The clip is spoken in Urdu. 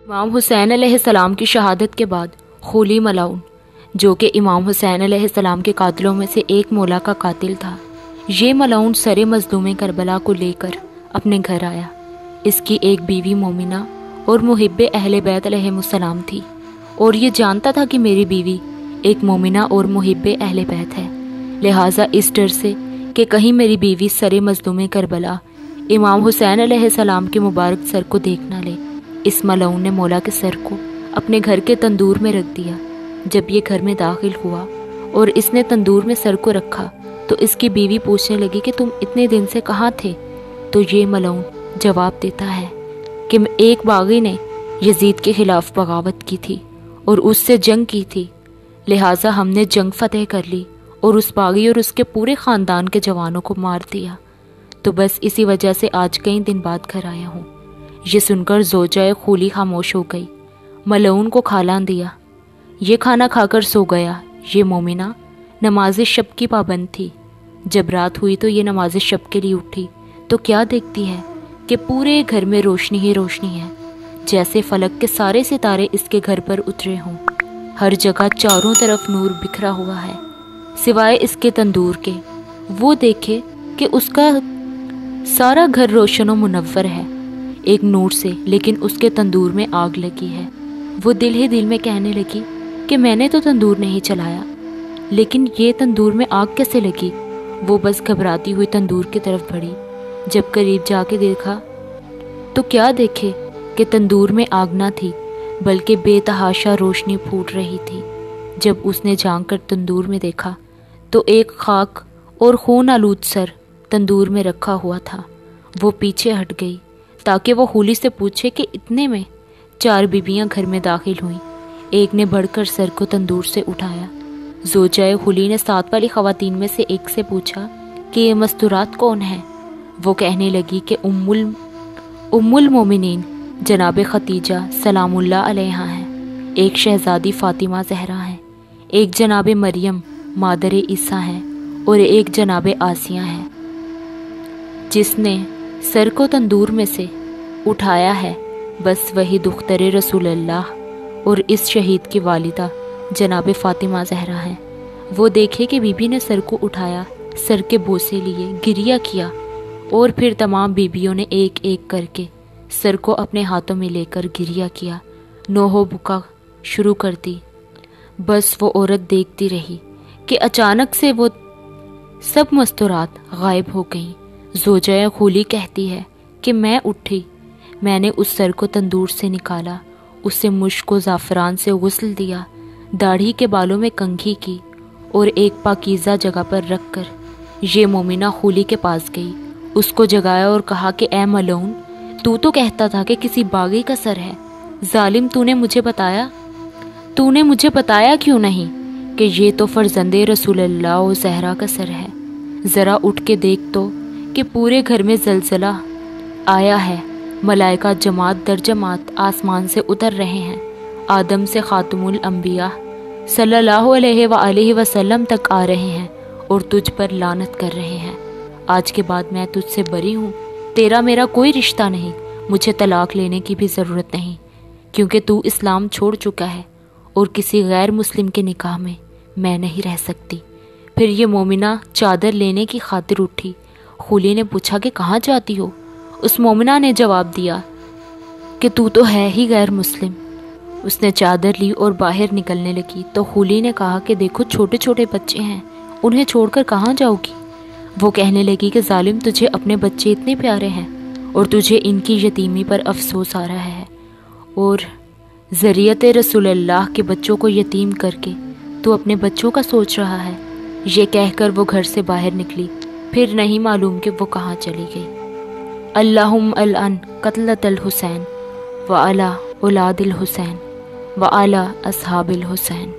امام حسین علیہ السلام کی شہادت کے بعد خولی ملعون، جو کہ امام حسین علیہ السلام کے قاتلوں میں سے ایک مولا کا قاتل تھا، یہ ملعون سر مظلوم کربلا کو لے کر اپنے گھر آیا۔ اس کی ایک بیوی مومنہ اور محب اہل بیت علیہ السلام تھی، اور یہ جانتا تھا کہ میری بیوی ایک مومنہ اور محب اہل بیت ہے، لہٰذا اس ڈر سے کہ کہیں میری بیوی سر مظلوم کربلا امام حسین علیہ السلام کے مبارک سر کو دیکھ نہ لے، اس ملعون نے مولا کے سر کو اپنے گھر کے تندور میں رکھ دیا۔ جب یہ گھر میں داخل ہوا اور اس نے تندور میں سر کو رکھا تو اس کی بیوی پوچھنے لگی کہ تم اتنے دن سے کہاں تھے؟ تو یہ ملعون جواب دیتا ہے کہ ایک باغی نے یزید کے خلاف بغاوت کی تھی اور اس سے جنگ کی تھی، لہٰذا ہم نے جنگ فتح کر لی اور اس باغی اور اس کے پورے خاندان کے جوانوں کو مار دیا، تو بس اسی وجہ سے آج کئی دن بعد گھر آیا ہوں۔ یہ سن کر زوجہ خولی خاموش ہو گئی، ملعون کو کھانا دیا، یہ کھانا کھا کر سو گیا۔ یہ مومنہ نماز شب کی پابند تھی۔ جب رات ہوئی تو یہ نماز شب کے لیے اٹھی تو کیا دیکھتی ہے کہ پورے گھر میں روشنی ہی روشنی ہے، جیسے فلک کے سارے ستارے اس کے گھر پر اترے ہوں۔ ہر جگہ چاروں طرف نور بکھرا ہوا ہے سوائے اس کے تندور کے۔ وہ دیکھے کہ اس کا سارا گھر روشن و منور ہے ایک نور سے، لیکن اس کے تندور میں آگ لگی ہے۔ وہ دل ہی دل میں کہنے لگی کہ میں نے تو تندور نہیں چلایا، لیکن یہ تندور میں آگ کیسے لگی؟ وہ بس گھبراتی ہوئی تندور کی طرف بڑھی۔ جب قریب جا کے دیکھا تو کیا دیکھے کہ تندور میں آگ نہ تھی بلکہ بے تحاشا روشنی پھوٹ رہی تھی۔ جب اس نے جھانک کر تندور میں دیکھا تو ایک خاک اور خون آلود سر تندور میں رکھا ہوا تھا۔ وہ پیچھے ہٹ گئی تاکہ وہ خولی سے پوچھے کہ اتنے میں 4 بیویاں گھر میں داخل ہوئیں۔ ایک نے بڑھ کر سر کو تندور سے اٹھایا۔ زوجہ خولی نے ساتھ والی خواتین میں سے ایک سے پوچھا کہ یہ مستورات کون ہیں؟ وہ کہنے لگی کہ ام المومنین جناب ختیجہ سلام اللہ علیہا ہیں، ایک شہزادی فاطمہ زہرا ہیں، ایک جناب مریم مادر عیسیٰ ہیں، اور ایک جناب آسیہ ہیں۔ جس نے سر کو تندور میں سے اٹھایا ہے بس وہی دختر رسول اللہ اور اس شہید کی والدہ جناب فاطمہ زہرا ہیں۔ وہ دیکھے کہ بی بی نے سر کو اٹھایا، سر کے بوسے لیے، گریہ کیا، اور پھر تمام بیویوں نے ایک ایک کر کے سر کو اپنے ہاتھوں میں لے کر گریہ کیا، نوحہ بکا شروع کر دی۔ بس وہ عورت دیکھتی رہی کہ اچانک سے وہ سب مستورات غائب ہو گئیں۔ زوجہ خولی کہتی ہے کہ میں اٹھی، میں نے اس سر کو تندور سے نکالا، اسے مشک و زعفران سے غسل دیا، داڑھی کے بالوں میں کنگھی کی اور ایک پاکیزہ جگہ پر رکھ کر یہ مومنہ خولی کے پاس گئی، اس کو جگایا اور کہا کہ اے ملعون، تو کہتا تھا کہ کسی باغی کا سر ہے، ظالم تو نے مجھے بتایا کیوں نہیں کہ یہ تو فرزند رسول اللہ و زہرا کا سر ہے؟ ذرا اٹھ کے دیکھ تو کہ پورے گھر میں زلزلہ آیا ہے، ملائکہ جماعت در جماعت آسمان سے اتر رہے ہیں، آدم سے خاتم الانبیاء صلی اللہ علیہ وآلہ وسلم تک آ رہے ہیں اور تجھ پر لعنت کر رہے ہیں۔ آج کے بعد میں تجھ سے بری ہوں، تیرا میرا کوئی رشتہ نہیں، مجھے طلاق لینے کی بھی ضرورت نہیں، کیونکہ تو اسلام چھوڑ چکا ہے اور کسی غیر مسلم کے نکاح میں نہیں رہ سکتی۔ پھر یہ مومنہ چادر لینے کی خاطر اٹھی۔ خولی نے پوچھا کہ کہاں جاتی ہو؟ اس مومنہ نے جواب دیا کہ تو ہے ہی غیر مسلم۔ اس نے چادر لی اور باہر نکلنے لگی تو خولی نے کہا کہ دیکھو چھوٹے چھوٹے بچے ہیں، انہیں چھوڑ کر کہاں جاؤ گی؟ وہ کہنے لگی کہ ظالم، تجھے اپنے بچے اتنے پیارے ہیں اور تجھے ان کی یتیمی پر افسوس آ رہا ہے، اور ذریعت رسول اللہ کے بچوں کو یتیم کر کے تو اپنے بچوں کا سوچ رہا ہے۔ یہ کہہ کر وہ گھر سے باہر نکلی، پھر نہیں معلوم کہ وہ کہاں چلی گئی۔ اللہم العن قتلۃ الحسین وعلی اولاد الحسین وعلی اصحاب الحسین۔